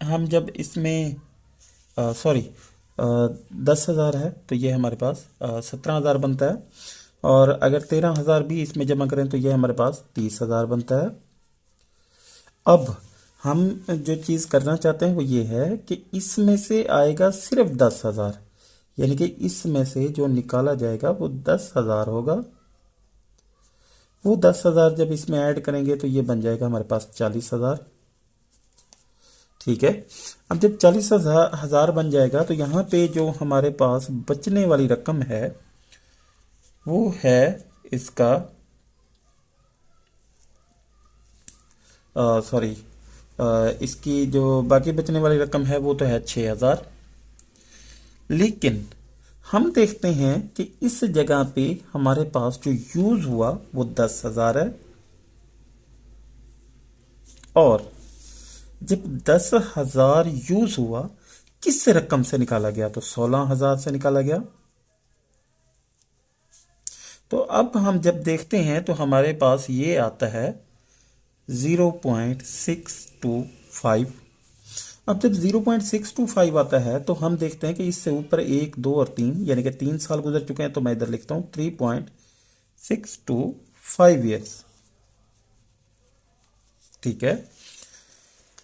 हम जब इसमें सॉरी 10,000 है तो ये हमारे पास 17,000 बनता है, और अगर 13,000 भी इसमें जमा करें तो ये हमारे पास 30,000 बनता है। अब हम जो चीज़ करना चाहते हैं वो ये है कि इसमें से आएगा सिर्फ 10,000, यानी कि इसमें से जो निकाला जाएगा वो 10,000 होगा। वो 10,000 जब इसमें ऐड करेंगे तो ये बन जाएगा हमारे पास 40,000। ठीक है, अब जब 40,000 बन जाएगा तो यहाँ पे जो हमारे पास बचने वाली रकम है वो है इसका सॉरी इसकी जो बाकी बचने वाली रकम है वो तो है 6,000। लेकिन हम देखते हैं कि इस जगह पे हमारे पास जो यूज हुआ वो 10,000 है, और जब 10,000 यूज हुआ किस रकम से निकाला गया, तो 16,000 से निकाला गया। तो अब हम जब देखते हैं तो हमारे पास ये आता है 0.625। अब जब 0.625 आता है तो हम देखते हैं कि इससे ऊपर 1, 2 और 3 यानी कि 3 साल गुजर चुके हैं, तो मैं इधर लिखता हूं 3.625 ईयर्स। ठीक है,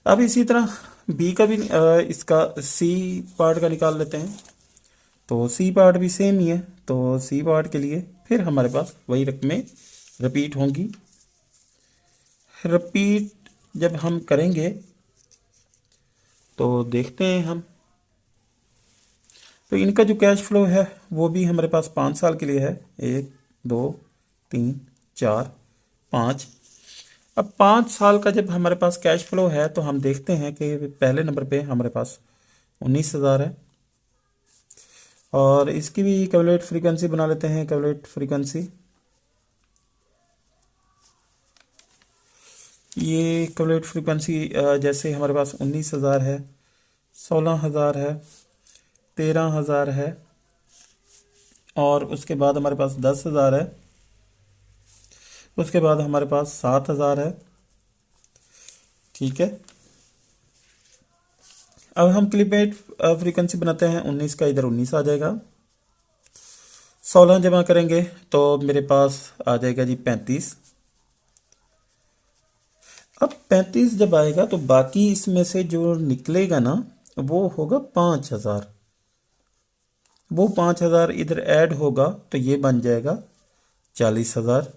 अब इसी तरह बी का भी इसका सी पार्ट का निकाल लेते हैं। तो सी पार्ट भी सेम ही है, तो सी पार्ट के लिए फिर हमारे पास वही रकमें रिपीट होंगी। रिपीट जब हम करेंगे तो देखते हैं हम, तो इनका जो कैश फ्लो है वो भी हमारे पास 5 साल के लिए है। 1, 2 3 4 5। अब 5 साल का जब हमारे पास कैश फ्लो है तो हम देखते हैं कि पहले नंबर पे हमारे पास 19,000 है। और इसकी भी कैलकुलेट फ्रीक्वेंसी बना लेते हैं। कैलकुलेट फ्रीक्वेंसी, ये कैलकुलेट फ्रीक्वेंसी जैसे हमारे पास 19,000 है, 16,000 है, 13,000 है और उसके बाद हमारे पास 10,000 है, उसके बाद हमारे पास 7,000 है। ठीक है, अब हम कैलकुलेट फ्रीक्वेंसी बनाते हैं। 19 का इधर 19 आ जाएगा, 16 जमा करेंगे तो मेरे पास आ जाएगा जी 35। अब 35 जब आएगा तो बाकी इसमें से जो निकलेगा ना वो होगा 5,000। वो 5,000 इधर ऐड होगा तो ये बन जाएगा 40,000।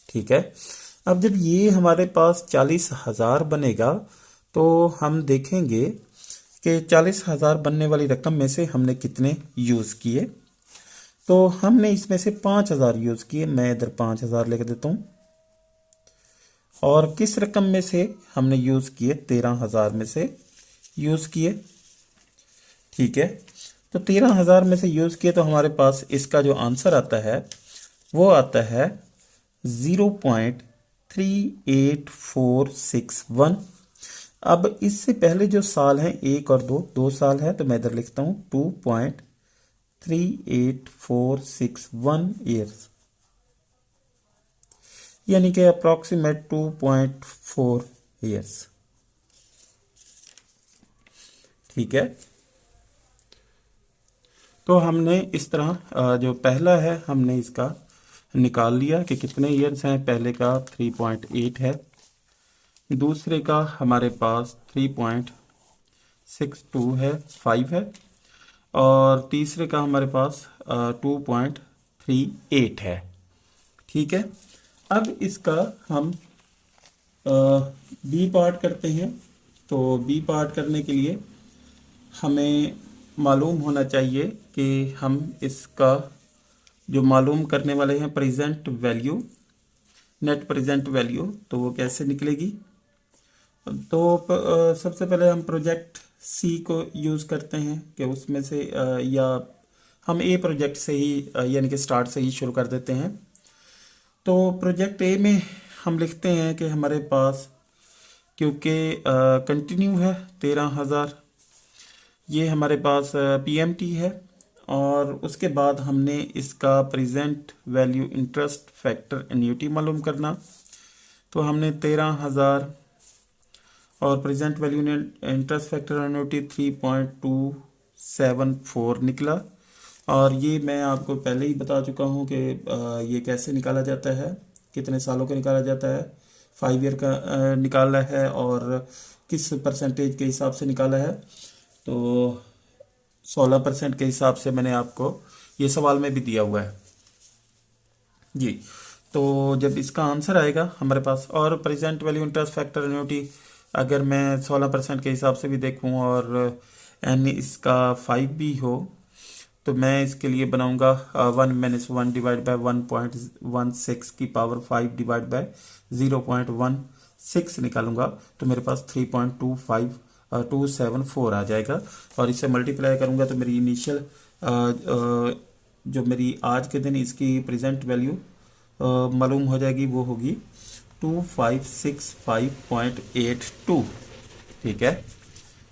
ठीक है, अब जब ये हमारे पास 40,000 बनेगा तो हम देखेंगे कि 40,000 बनने वाली रकम में से हमने कितने यूज़ किए। तो हमने इसमें से 5,000 यूज़ किए, मैं इधर 5,000 लिख देता हूँ। और किस रकम में से हमने यूज़ किए? 13,000 में से यूज़ किए। ठीक है, तो 13,000 में से यूज़ किए तो हमारे पास इसका जो आंसर आता है वो आता है 0.38461। अब इससे पहले जो साल हैं 1 और 2 साल है, तो मैं इधर लिखता हूँ 2.38461 ईयर्स, यानी कि अप्रॉक्सीमेट 2.4 ईयर्स। ठीक है, तो हमने इस तरह जो पहला है हमने इसका निकाल लिया कि कितने ईयर्स हैं। पहले का 3.8 है, दूसरे का हमारे पास 3.62 है, 5 है, और तीसरे का हमारे पास 2.38 है। ठीक है, अब इसका हम बी पार्ट करते हैं। तो बी पार्ट करने के लिए हमें मालूम होना चाहिए कि हम इसका जो मालूम करने वाले हैं present value, net present value, तो वो कैसे निकलेगी। तो सबसे पहले हम प्रोजेक्ट सी को यूज़ करते हैं कि उसमें से या हम ए प्रोजेक्ट से ही यानी कि स्टार्ट से ही शुरू कर देते हैं। तो प्रोजेक्ट ए में हम लिखते हैं कि हमारे पास क्योंकि कंटिन्यू है 13,000, ये हमारे पास पीएमटी है, और उसके बाद हमने इसका present value interest factor annuity मालूम करना। तो हमने 13,000 और present value interest factor annuity 3.274 निकला। और ये मैं आपको पहले ही बता चुका हूँ कि ये कैसे निकाला जाता है, कितने सालों का निकाला जाता है। 5 ईयर का निकाला है और किस परसेंटेज के हिसाब से निकाला है। तो 16% के हिसाब से मैंने आपको ये सवाल में भी दिया हुआ है जी। तो जब इसका आंसर आएगा हमारे पास, और present value interest factor annuity अगर मैं 16% के हिसाब से भी देखूं और एन इसका 5 भी हो, तो मैं इसके लिए बनाऊंगा 1 - 1 डिवाइड बाय 1.16 की पावर 5 डिवाइड बाय 0.16 निकालूंगा, तो मेरे पास 3.274 आ जाएगा। और इसे मल्टीप्लाई करूंगा तो मेरी इनिशियल जो मेरी आज के दिन इसकी प्रेजेंट वैल्यू मालूम हो जाएगी, वो होगी 2565.82। ठीक है,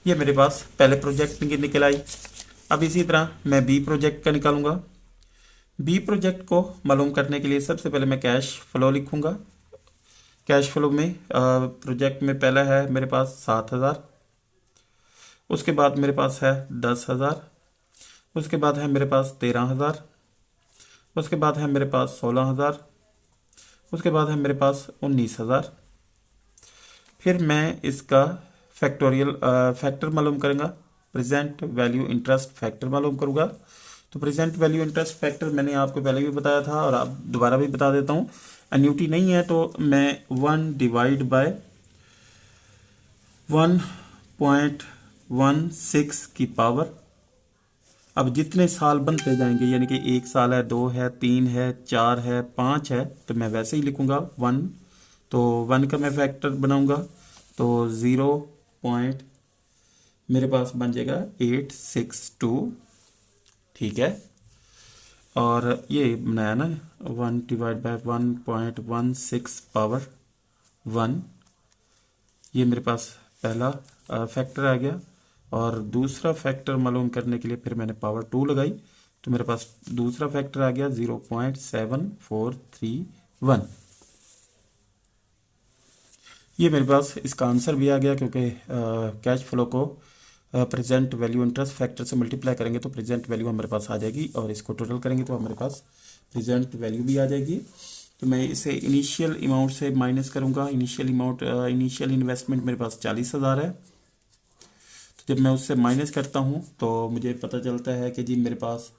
ये मेरे पास पहले प्रोजेक्ट की निकल आई। अब इसी तरह मैं बी प्रोजेक्ट का निकालूंगा। बी प्रोजेक्ट को मालूम करने के लिए सबसे पहले मैं कैश फ्लो लिखूंगा। कैश फ्लो में प्रोजेक्ट में पहला है मेरे पास 7,000, उसके बाद मेरे पास है 10,000, उसके बाद है मेरे पास 13,000, उसके बाद है मेरे पास 16,000, उसके बाद है मेरे पास 19,000। फिर मैं इसका फैक्टोरियल फैक्टर मालूम करूँगा, प्रेजेंट वैल्यू इंटरेस्ट फैक्टर मालूम करूँगा। तो प्रेजेंट वैल्यू इंटरेस्ट फैक्टर मैंने आपको पहले भी बताया था और आप दोबारा भी बता देता हूँ। एन्युटी नहीं है तो मैं 1 डिवाइड बाय 1.16 की पावर अब जितने साल बनते जाएंगे, यानी कि 1 साल है, 2 है, 3 है, 4 है, 5 है, तो मैं वैसे ही लिखूंगा 1। तो 1 का मैं फैक्टर बनाऊंगा, तो 0 मेरे पास बन जाएगा 862। ठीक है, और ये बनाया ना 1/1.16 पावर 1, ये मेरे पास पहला फैक्टर आ गया। और दूसरा फैक्टर मालूम करने के लिए फिर मैंने पावर 2 लगाई, तो मेरे पास दूसरा फैक्टर आ गया 0.7431। ये मेरे पास इसका आंसर भी आ गया, क्योंकि कैश फ्लो को प्रेजेंट वैल्यू इंटरेस्ट फैक्टर से मल्टीप्लाई करेंगे तो प्रेजेंट वैल्यू हमारे पास आ जाएगी, और इसको टोटल करेंगे तो हमारे पास प्रेजेंट वैल्यू भी आ जाएगी। तो मैं इसे इनिशियल अमाउंट से माइनस करूंगा। इनिशियल इन्वेस्टमेंट मेरे पास 40,000 है। तो जब मैं उससे माइनस करता हूँ तो मुझे पता चलता है कि जी मेरे पास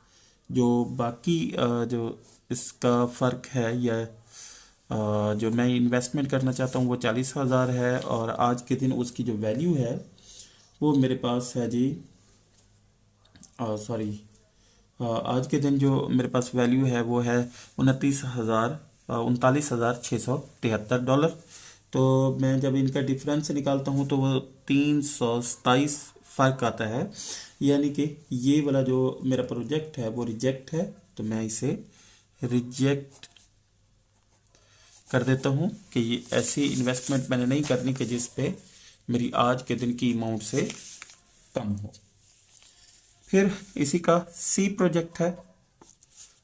जो बाकी जो इसका फ़र्क है, या जो मैं इन्वेस्टमेंट करना चाहता हूँ वो 40,000 है, और आज के दिन उसकी जो वैल्यू है वो मेरे पास है जी, सॉरी, आज के दिन जो मेरे पास वैल्यू है वो है 39,673 डॉलर। तो मैं जब इनका डिफरेंस निकालता हूँ तो वो 327 फ़र्क आता है, यानी कि ये वाला जो मेरा प्रोजेक्ट है वो रिजेक्ट है। तो मैं इसे रिजेक्ट कर देता हूँ कि ये ऐसी इन्वेस्टमेंट मैंने नहीं करनी कि जिस पे मेरी आज के दिन की अमाउंट से कम हो। फिर इसी का सी प्रोजेक्ट है।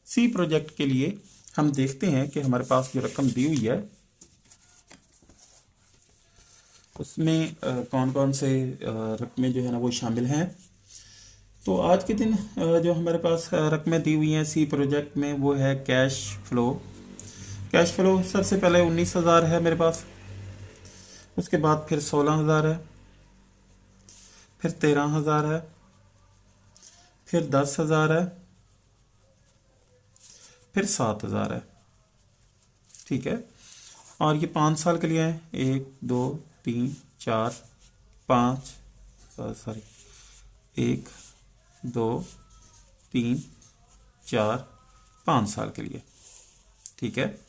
सी प्रोजेक्ट के लिए हम देखते हैं कि हमारे पास जो रकम दी हुई है उसमें कौन कौन से रकमें जो है ना वो शामिल हैं। तो आज के दिन जो हमारे पास रकमें दी हुई हैं सी प्रोजेक्ट में वो है कैश फ्लो। कैश फ्लो सबसे पहले 19,000 है मेरे पास, उसके बाद फिर 16,000 है, फिर 13,000 है, फिर 10,000 है, फिर 7,000 है। ठीक है, और ये 5 साल के लिए है। 1 2 3 4 5, सॉरी 1 2 3 4 5 साल के लिए। ठीक है,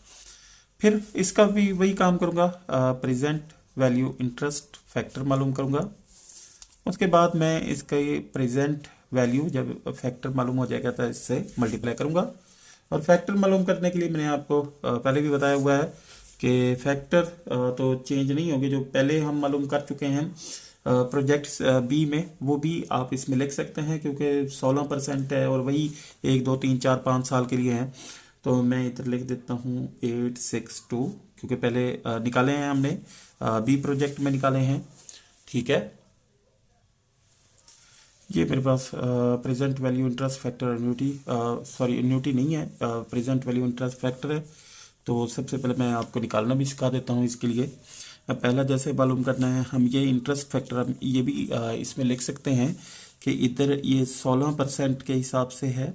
फिर इसका भी वही काम करूँगा, प्रेजेंट वैल्यू इंटरेस्ट फैक्टर मालूम करूँगा। उसके बाद मैं इसका ये प्रेजेंट वैल्यू जब फैक्टर मालूम हो जाएगा तो इससे मल्टीप्लाई करूँगा। और फैक्टर मालूम करने के लिए मैंने आपको पहले भी बताया हुआ है कि फैक्टर तो चेंज नहीं होंगे, जो पहले हम मालूम कर चुके हैं प्रोजेक्ट बी में, वो भी आप इसमें लिख सकते हैं, क्योंकि 16% है और वही 1 2 3 4 5 साल के लिए हैं। तो मैं इधर लिख देता हूँ 862, क्योंकि पहले निकाले हैं हमने, बी प्रोजेक्ट में निकाले हैं। ठीक है, ये मेरे पास present value interest factor annuity, sorry annuity नहीं है, प्रेजेंट वैल्यू इंटरेस्ट फैक्टर है। तो सबसे पहले मैं आपको निकालना भी सिखा देता हूँ इसके लिए। पहला जैसे मालूम करना है, हम ये इंटरेस्ट फैक्टर ये भी इसमें लिख सकते हैं कि इधर ये 16% के हिसाब से है,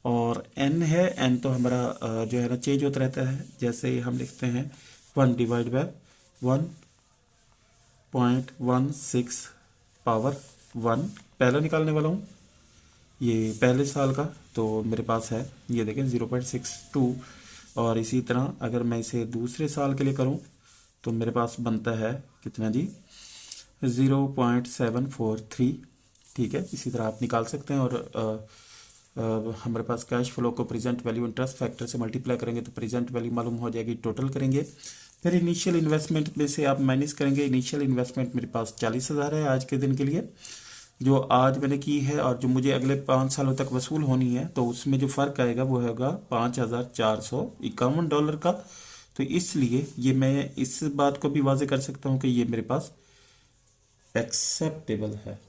और एन है, एन तो हमारा जो है ना चेंज होता रहता है। जैसे हम लिखते हैं 1/1.16 पावर 1, पहला निकालने वाला हूँ ये पहले साल का, तो मेरे पास है ये देखें 0.62। और इसी तरह अगर मैं इसे दूसरे साल के लिए करूं तो मेरे पास बनता है कितना जी, 0.743। ठीक है, इसी तरह आप निकाल सकते हैं। और हमारे पास कैश फ्लो को प्रेजेंट वैल्यू इंटरेस्ट फैक्टर से मल्टीप्लाई करेंगे तो प्रेजेंट वैल्यू मालूम हो जाएगी, टोटल करेंगे। फिर इनिशियल इन्वेस्टमेंट में से आप माइनस करेंगे। इनिशियल इन्वेस्टमेंट मेरे पास 40,000 है आज के दिन के लिए, जो आज मैंने की है, और जो मुझे अगले 5 सालों तक वसूल होनी है, तो उसमें जो फ़र्क आएगा वो होगा $5,451 का। तो इसलिए ये मैं इस बात को भी वाजे कर सकता हूँ कि ये मेरे पास एक्सेप्टेबल है।